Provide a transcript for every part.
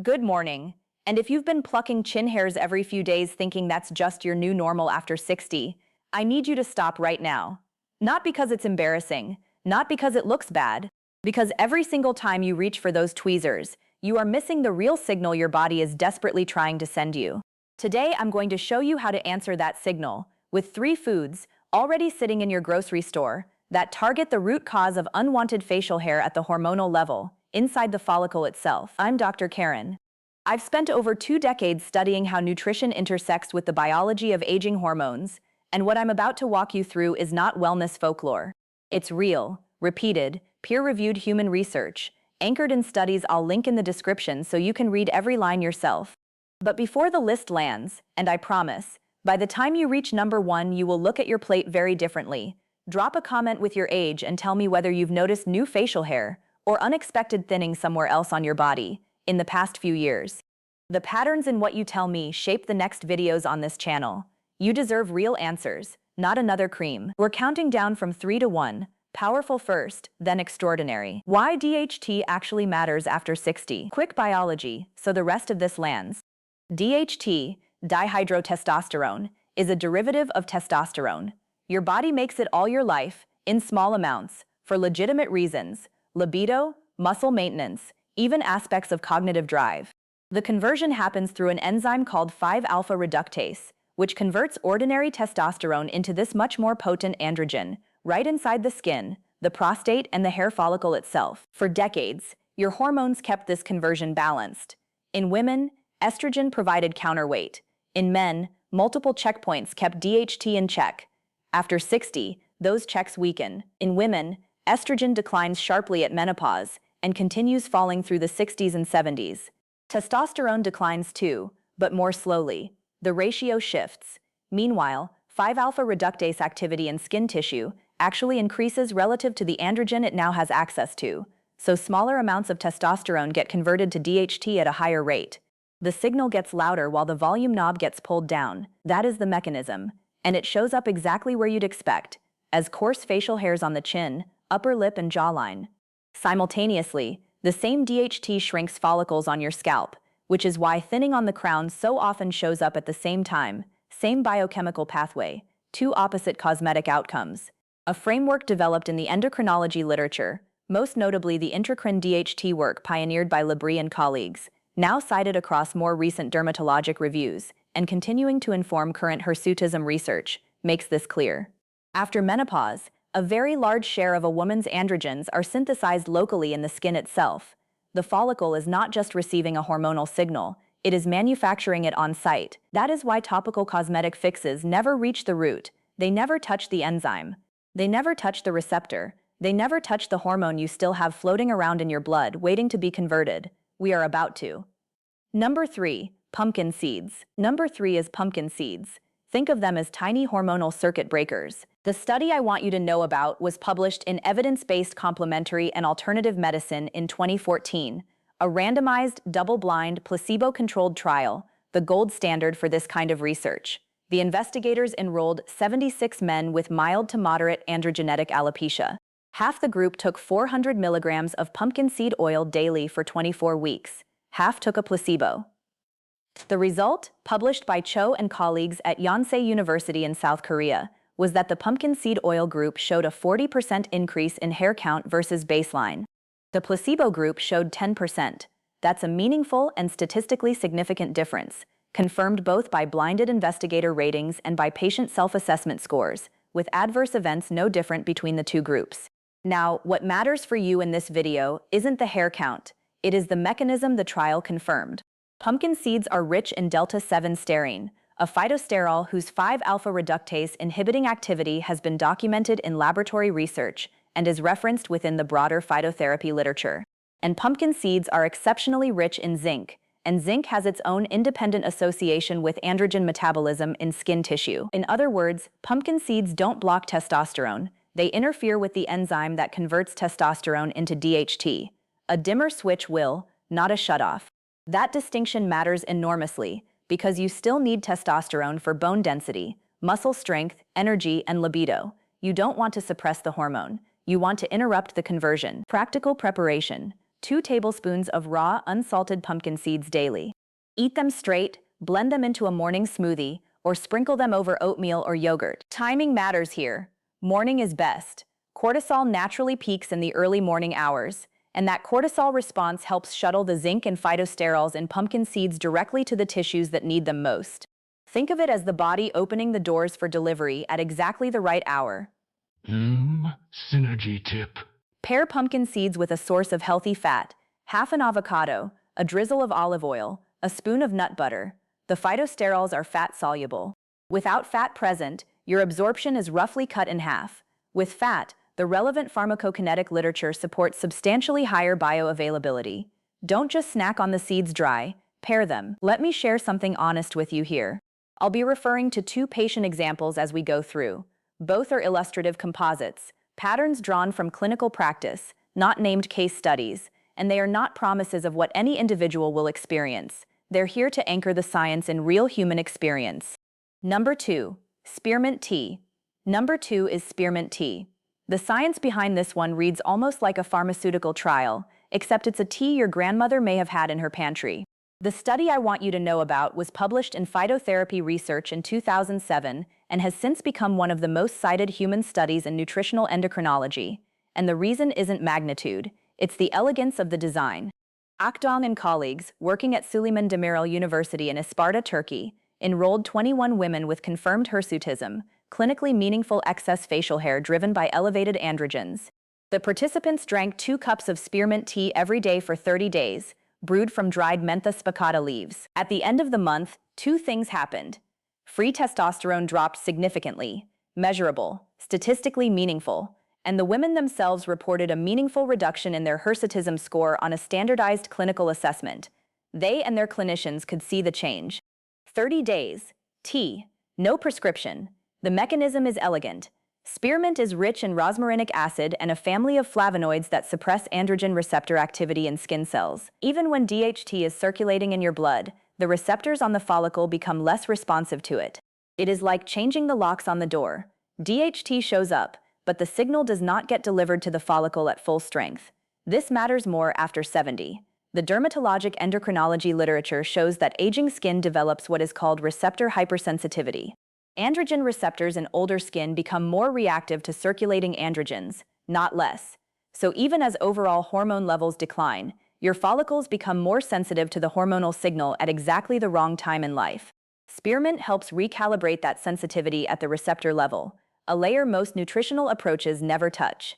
Good morning. And if you've been plucking chin hairs every few days thinking that's just your new normal after 60, I need you to stop right now. Not because it's embarrassing, not because it looks bad, because every single time you reach for those tweezers, you are missing the real signal your body is desperately trying to send you. Today, I'm going to show you how to answer that signal with 3 foods already sitting in your grocery store that target the root cause of unwanted facial hair at the hormonal level, inside the follicle itself. I'm Dr. Karen. I've spent over 2 decades studying how nutrition intersects with the biology of aging hormones, and what I'm about to walk you through is not wellness folklore. It's real, repeated, peer-reviewed human research, anchored in studies I'll link in the description so you can read every line yourself. But before the list lands, and I promise, by the time you reach number 1, you will look at your plate very differently. Drop a comment with your age and tell me whether you've noticed new facial hair or unexpected thinning somewhere else on your body in the past few years. The patterns in what you tell me shape the next videos on this channel. You deserve real answers, not another cream. We're counting down from 3 to 1. Powerful first, then extraordinary. Why DHT actually matters after 60. Quick biology, so the rest of this lands. DHT, dihydrotestosterone, is a derivative of testosterone. Your body makes it all your life, in small amounts, for legitimate reasons: libido, muscle maintenance, even aspects of cognitive drive. The conversion happens through an enzyme called 5-alpha reductase, which converts ordinary testosterone into this much more potent androgen, right inside the skin, the prostate, and the hair follicle itself. For decades, your hormones kept this conversion balanced. In women, estrogen provided counterweight. In men, multiple checkpoints kept DHT in check. After 60, those checks weaken. In women, estrogen declines sharply at menopause and continues falling through the 60s and 70s. Testosterone declines too, but more slowly. The ratio shifts. Meanwhile, 5-alpha reductase activity in skin tissue actually increases relative to the androgen it now has access to, so smaller amounts of testosterone get converted to DHT at a higher rate. The signal gets louder while the volume knob gets pulled down. That is the mechanism, and it shows up exactly where you'd expect, as coarse facial hairs on the chin, upper lip, and jawline. Simultaneously, the same DHT shrinks follicles on your scalp, which is why thinning on the crown so often shows up at the same time. Same biochemical pathway, 2 opposite cosmetic outcomes. A framework developed in the endocrinology literature, most notably the intracrine DHT work pioneered by Labrie and colleagues, now cited across more recent dermatologic reviews, and continuing to inform current hirsutism research, makes this clear. After menopause, a very large share of a woman's androgens are synthesized locally in the skin itself. The follicle is not just receiving a hormonal signal, it is manufacturing it on site. That is why topical cosmetic fixes never reach the root. They never touch the enzyme. They never touch the receptor. They never touch the hormone you still have floating around in your blood waiting to be converted. We are about to. Number 3. Pumpkin seeds. Number 3 is pumpkin seeds. Think of them as tiny hormonal circuit breakers. The study I want you to know about was published in Evidence-Based Complementary and Alternative Medicine in 2014, a randomized, double-blind, placebo-controlled trial, the gold standard for this kind of research. The investigators enrolled 76 men with mild to moderate androgenetic alopecia. Half the group took 400 milligrams of pumpkin seed oil daily for 24 weeks. Half took a placebo. The result, published by Cho and colleagues at Yonsei University in South Korea, was that the pumpkin seed oil group showed a 40% increase in hair count versus baseline. The placebo group showed 10%. That's a meaningful and statistically significant difference, confirmed both by blinded investigator ratings and by patient self-assessment scores, with adverse events no different between the 2 groups. Now, what matters for you in this video isn't the hair count, it is the mechanism the trial confirmed. Pumpkin seeds are rich in delta-7 sterine, a phytosterol whose 5-alpha reductase inhibiting activity has been documented in laboratory research and is referenced within the broader phytotherapy literature. And pumpkin seeds are exceptionally rich in zinc, and zinc has its own independent association with androgen metabolism in skin tissue. In other words, pumpkin seeds don't block testosterone, they interfere with the enzyme that converts testosterone into DHT. A dimmer switch will, not a shutoff. That distinction matters enormously, because you still need testosterone for bone density, muscle strength, energy, and libido. You don't want to suppress the hormone. You want to interrupt the conversion. Practical preparation. 2 tablespoons of raw, unsalted pumpkin seeds daily. Eat them straight, blend them into a morning smoothie, or sprinkle them over oatmeal or yogurt. Timing matters here. Morning is best. Cortisol naturally peaks in the early morning hours, and that cortisol response helps shuttle the zinc and phytosterols in pumpkin seeds directly to the tissues that need them most. Think of it as the body opening the doors for delivery at exactly the right hour. Synergy tip. Pair pumpkin seeds with a source of healthy fat, half an avocado, a drizzle of olive oil, a spoon of nut butter. The phytosterols are fat-soluble. Without fat present, your absorption is roughly cut in half. With fat, the relevant pharmacokinetic literature supports substantially higher bioavailability. Don't just snack on the seeds dry, pair them. Let me share something honest with you here. I'll be referring to 2 patient examples as we go through. Both are illustrative composites, patterns drawn from clinical practice, not named case studies, and they are not promises of what any individual will experience. They're here to anchor the science in real human experience. Number 2. Spearmint tea. Number 2 is spearmint tea. The science behind this one reads almost like a pharmaceutical trial, except it's a tea your grandmother may have had in her pantry. The study I want you to know about was published in Phytotherapy Research in 2007 and has since become one of the most cited human studies in nutritional endocrinology. And the reason isn't magnitude, it's the elegance of the design. Akdong and colleagues, working at Süleyman Demirel University in Isparta, Turkey, enrolled 21 women with confirmed hirsutism, clinically meaningful excess facial hair driven by elevated androgens. The participants drank 2 cups of spearmint tea every day for 30 days, brewed from dried Mentha spicata leaves. At the end of the month, 2 things happened. Free testosterone dropped significantly, measurable, statistically meaningful, and the women themselves reported a meaningful reduction in their hirsutism score on a standardized clinical assessment. They and their clinicians could see the change. 30 days. Tea. No prescription. The mechanism is elegant. Spearmint is rich in rosmarinic acid and a family of flavonoids that suppress androgen receptor activity in skin cells. Even when DHT is circulating in your blood, the receptors on the follicle become less responsive to it. It is like changing the locks on the door. DHT shows up, but the signal does not get delivered to the follicle at full strength. This matters more after 70. The dermatologic endocrinology literature shows that aging skin develops what is called receptor hypersensitivity. Androgen receptors in older skin become more reactive to circulating androgens, not less. So even as overall hormone levels decline, your follicles become more sensitive to the hormonal signal at exactly the wrong time in life. Spearmint helps recalibrate that sensitivity at the receptor level, a layer most nutritional approaches never touch.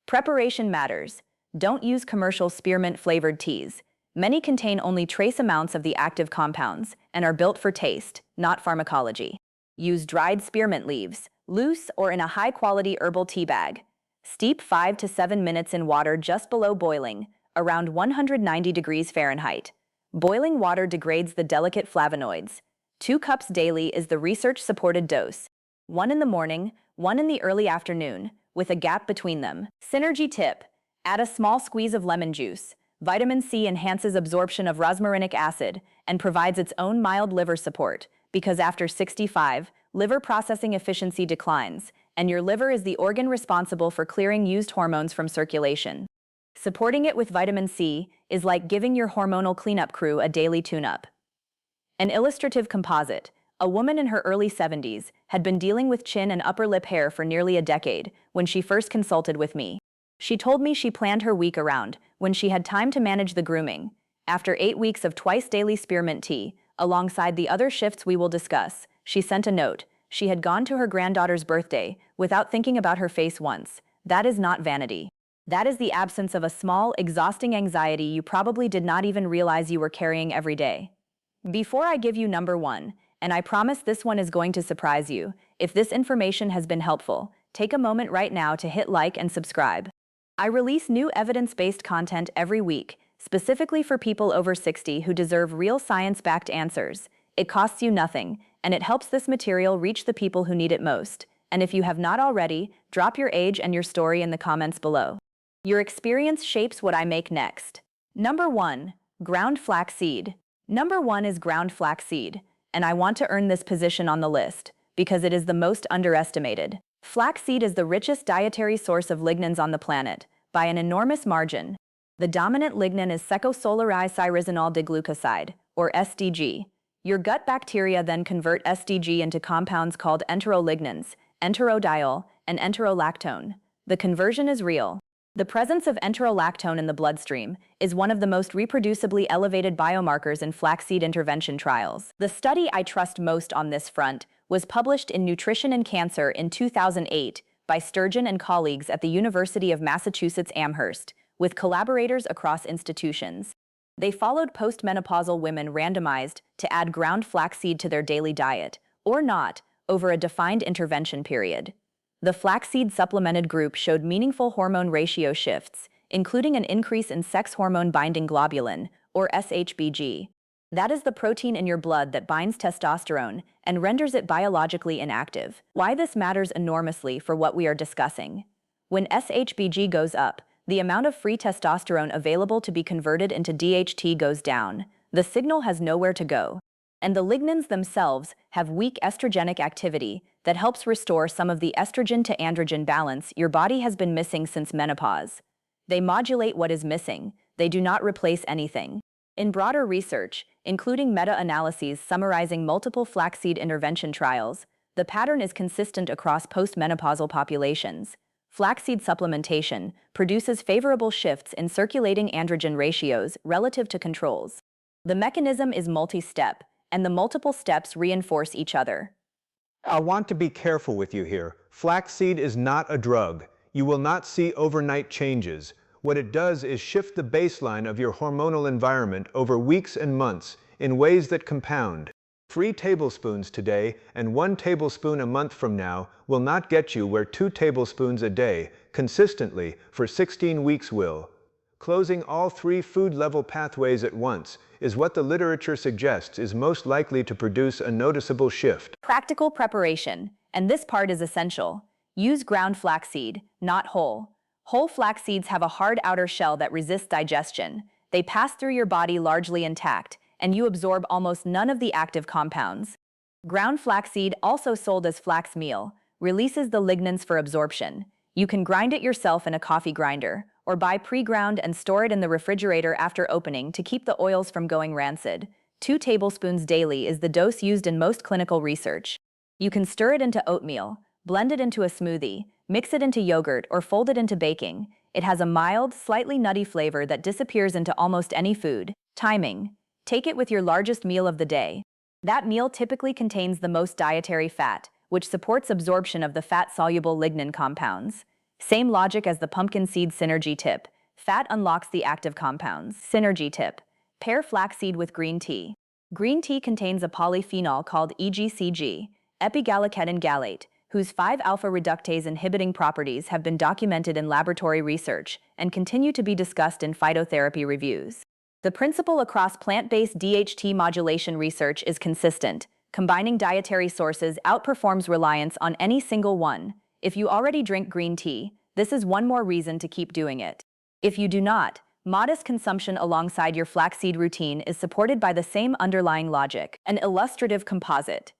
Preparation matters. Don't use commercial spearmint-flavored teas. Many contain only trace amounts of the active compounds and are built for taste, not pharmacology. Use dried spearmint leaves, loose or in a high-quality herbal tea bag. Steep 5 to 7 minutes in water just below boiling, around 190 degrees Fahrenheit. Boiling water degrades the delicate flavonoids. 2 cups daily is the research-supported dose. 1 in the morning, 1 in the early afternoon, with a gap between them. Synergy tip: add a small squeeze of lemon juice. Vitamin C enhances absorption of rosmarinic acid and provides its own mild liver support, because after 65, liver processing efficiency declines, and your liver is the organ responsible for clearing used hormones from circulation. Supporting it with vitamin C is like giving your hormonal cleanup crew a daily tune-up. An illustrative composite: a woman in her early 70s had been dealing with chin and upper lip hair for nearly a decade when she first consulted with me. She told me she planned her week around when she had time to manage the grooming. After 8 weeks of twice-daily spearmint tea, alongside the other shifts we will discuss, she sent a note. She had gone to her granddaughter's birthday without thinking about her face once. That is not vanity. That is the absence of a small, exhausting anxiety you probably did not even realize you were carrying every day. Before I give you number 1, and I promise this one is going to surprise you, if this information has been helpful, take a moment right now to hit like and subscribe. I release new evidence-based content every week, specifically for people over 60 who deserve real science-backed answers. It costs you nothing, and it helps this material reach the people who need it most. And if you have not already, drop your age and your story in the comments below. Your experience shapes what I make next. Number 1. Ground flaxseed. Number 1 is ground flaxseed, and I want to earn this position on the list because it is the most underestimated. Flaxseed is the richest dietary source of lignans on the planet, by an enormous margin. The The dominant lignin is secosolaricyrizinol diglucoside, or SDG. Your gut bacteria then convert SDG into compounds called enterolignins, enterodiol, and enterolactone. The conversion is real. The presence of enterolactone in the bloodstream is one of the most reproducibly elevated biomarkers in flaxseed intervention trials. The study I trust most on this front was published in Nutrition and Cancer in 2008 by Sturgeon and colleagues at the University of Massachusetts Amherst, with collaborators across institutions. They followed postmenopausal women randomized to add ground flaxseed to their daily diet, or not, over a defined intervention period. The flaxseed supplemented group showed meaningful hormone ratio shifts, including an increase in sex hormone-binding globulin, or SHBG. That is the protein in your blood that binds testosterone and renders it biologically inactive. Why this matters enormously for what we are discussing. When SHBG goes up, the amount of free testosterone available to be converted into DHT goes down. The signal has nowhere to go. And the lignins themselves have weak estrogenic activity that helps restore some of the estrogen to androgen balance your body has been missing since menopause. They modulate what is missing. They do not replace anything. In broader research, including meta-analyses summarizing multiple flaxseed intervention trials, the pattern is consistent across postmenopausal populations. Flaxseed supplementation produces favorable shifts in circulating androgen ratios relative to controls. The mechanism is multi-step, and the multiple steps reinforce each other. I want to be careful with you here. Flaxseed is not a drug. You will not see overnight changes. What it does is shift the baseline of your hormonal environment over weeks and months in ways that compound. 3 tablespoons today and 1 tablespoon a month from now will not get you where 2 tablespoons a day, consistently, for 16 weeks will. Closing all 3 food-level pathways at once is what the literature suggests is most likely to produce a noticeable shift. Practical preparation, and this part is essential. Use ground flaxseed, not whole. Whole flax seeds have a hard outer shell that resists digestion. They pass through your body largely intact, and you absorb almost none of the active compounds. Ground flaxseed, also sold as flax meal, releases the lignins for absorption. You can grind it yourself in a coffee grinder, or buy pre-ground and store it in the refrigerator after opening to keep the oils from going rancid. 2 tablespoons daily is the dose used in most clinical research. You can stir it into oatmeal, blend it into a smoothie, mix it into yogurt, or fold it into baking. It has a mild, slightly nutty flavor that disappears into almost any food. Timing. Take it with your largest meal of the day. That meal typically contains the most dietary fat, which supports absorption of the fat-soluble lignin compounds. Same logic as the pumpkin seed synergy tip. Fat unlocks the active compounds. Synergy tip. Pair flaxseed with green tea. Green tea contains a polyphenol called EGCG, epigallocatone gallate, whose 5-alpha reductase inhibiting properties have been documented in laboratory research and continue to be discussed in phytotherapy reviews. The principle across plant-based DHT modulation research is consistent. Combining dietary sources outperforms reliance on any single one. If you already drink green tea, this is one more reason to keep doing it. If you do not, modest consumption alongside your flaxseed routine is supported by the same underlying logic. An illustrative composite.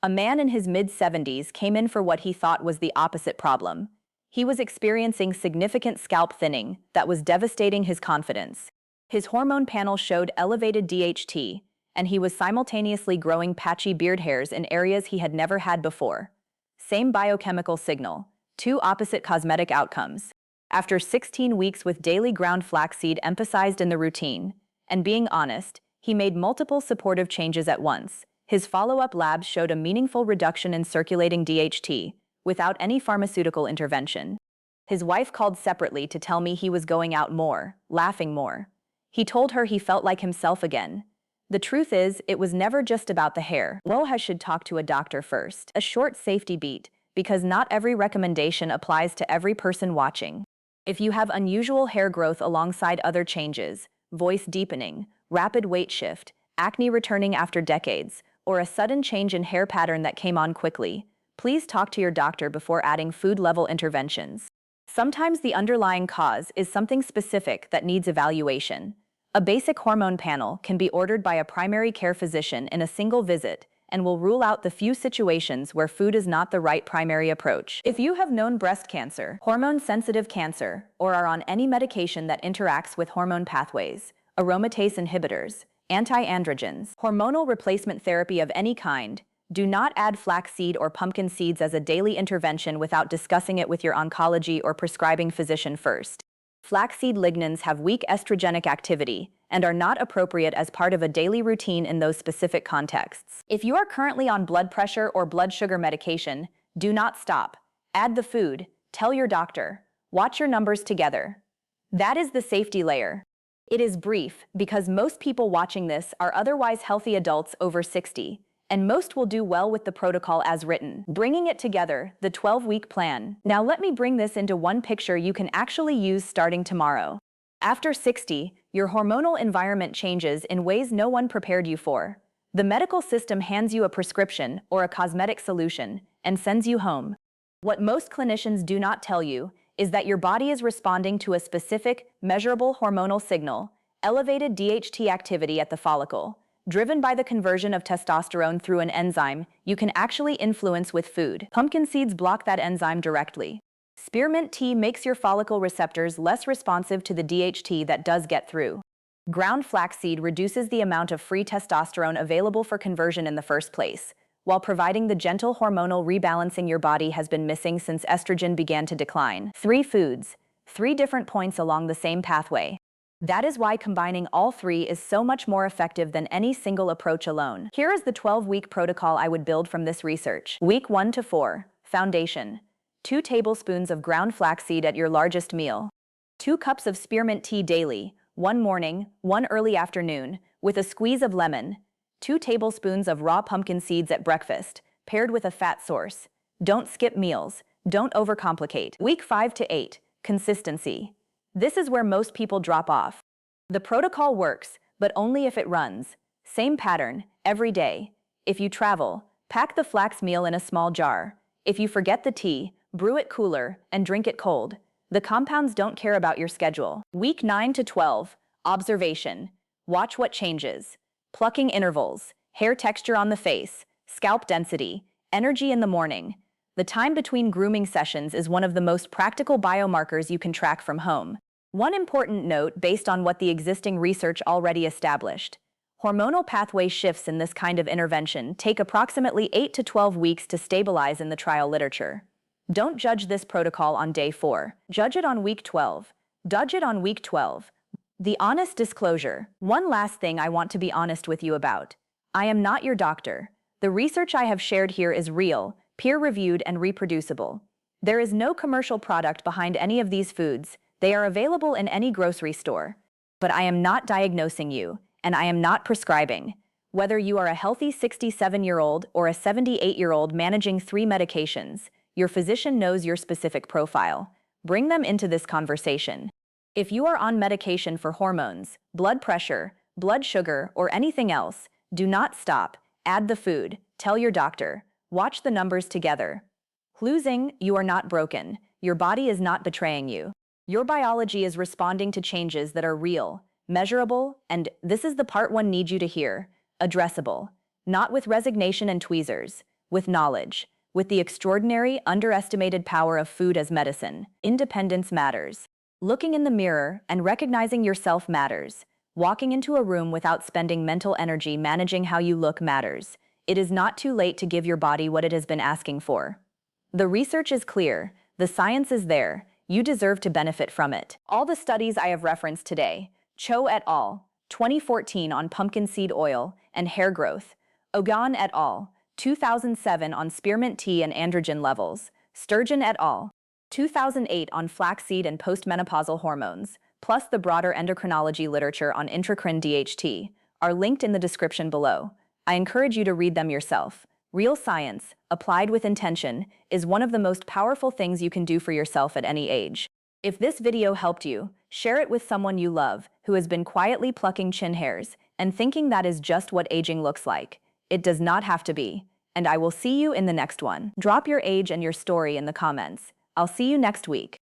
A man in his mid-70s came in for what he thought was the opposite problem. He was experiencing significant scalp thinning that was devastating his confidence. His hormone panel showed elevated DHT, and he was simultaneously growing patchy beard hairs in areas he had never had before. Same biochemical signal, 2 opposite cosmetic outcomes. After 16 weeks with daily ground flaxseed emphasized in the routine, and being honest, he made multiple supportive changes at once. His follow-up labs showed a meaningful reduction in circulating DHT, without any pharmaceutical intervention. His wife called separately to tell me he was going out more, laughing more. He told her he felt like himself again. The truth is, it was never just about the hair. Woha should talk to a doctor first. A short safety beat, because not every recommendation applies to every person watching. If you have unusual hair growth alongside other changes, voice deepening, rapid weight shift, acne returning after decades, or a sudden change in hair pattern that came on quickly, please talk to your doctor before adding food-level interventions. Sometimes the underlying cause is something specific that needs evaluation. A basic hormone panel can be ordered by a primary care physician in a single visit and will rule out the few situations where food is not the right primary approach. If you have known breast cancer, hormone-sensitive cancer, or are on any medication that interacts with hormone pathways, aromatase inhibitors, anti-androgens, hormonal replacement therapy of any kind, do not add flaxseed or pumpkin seeds as a daily intervention without discussing it with your oncology or prescribing physician first. Flaxseed lignans have weak estrogenic activity and are not appropriate as part of a daily routine in those specific contexts. If you are currently on blood pressure or blood sugar medication, do not stop. Add the food, tell your doctor, watch your numbers together. That is the safety layer. It is brief because most people watching this are otherwise healthy adults over 60, and most will do well with the protocol as written. Bringing it together, the 12-week plan. Now let me bring this into one picture you can actually use starting tomorrow. After 60, your hormonal environment changes in ways no one prepared you for. The medical system hands you a prescription or a cosmetic solution and sends you home. What most clinicians do not tell you is that your body is responding to a specific, measurable hormonal signal, elevated DHT activity at the follicle, driven by the conversion of testosterone through an enzyme you can actually influence with food. Pumpkin seeds block that enzyme directly. Spearmint tea makes your follicle receptors less responsive to the DHT that does get through. Ground flaxseed reduces the amount of free testosterone available for conversion in the first place, while providing the gentle hormonal rebalancing your body has been missing since estrogen began to decline. 3 foods, 3 different points along the same pathway. That is why combining all 3 is so much more effective than any single approach alone. Here is the 12-week protocol I would build from this research. Week 1 to 4, foundation. 2 tablespoons of ground flaxseed at your largest meal. 2 cups of spearmint tea daily, 1 morning, 1 early afternoon, with a squeeze of lemon. 2 tablespoons of raw pumpkin seeds at breakfast, paired with a fat source. Don't skip meals. Don't overcomplicate. Week 5 to 8, consistency. This is where most people drop off. The protocol works, but only if it runs. Same pattern, every day. If you travel, pack the flax meal in a small jar. If you forget the tea, brew it cooler and drink it cold. The compounds don't care about your schedule. Week 9 to 12, observation. Watch what changes. Plucking intervals, hair texture on the face, scalp density, energy in the morning. The time between grooming sessions is one of the most practical biomarkers you can track from home. One important note based on what the existing research already established. Hormonal pathway shifts in this kind of intervention take approximately 8 to 12 weeks to stabilize in the trial literature. Don't judge this protocol on day 4. Judge it on week 12. Judge it on week 12. The honest disclosure. One last thing I want to be honest with you about. I am not your doctor. The research I have shared here is real, peer-reviewed, and reproducible. There is no commercial product behind any of these foods. They are available in any grocery store. But I am not diagnosing you, and I am not prescribing. Whether you are a healthy 67-year-old or a 78-year-old managing 3 medications, your physician knows your specific profile. Bring them into this conversation. If you are on medication for hormones, blood pressure, blood sugar, or anything else, do not stop. Add the food. Tell your doctor. Watch the numbers together. Losing, you are not broken. Your body is not betraying you. Your biology is responding to changes that are real, measurable, and this is the part one needs you to hear, addressable. Not with resignation and tweezers, with knowledge, with the extraordinary, underestimated power of food as medicine. Independence matters. Looking in the mirror and recognizing yourself matters. Walking into a room without spending mental energy managing how you look matters. It is not too late to give your body what it has been asking for. The research is clear. The science is there. You deserve to benefit from it. All the studies I have referenced today, Cho et al., 2014 on pumpkin seed oil and hair growth, Ogan et al., 2007 on spearmint tea and androgen levels, Sturgeon et al., 2008 on flaxseed and postmenopausal hormones, plus the broader endocrinology literature on intracrine DHT, are linked in the description below. I encourage you to read them yourself. Real science, applied with intention, is one of the most powerful things you can do for yourself at any age. If this video helped you, share it with someone you love who has been quietly plucking chin hairs and thinking that is just what aging looks like. It does not have to be. And I will see you in the next one. Drop your age and your story in the comments. I'll see you next week.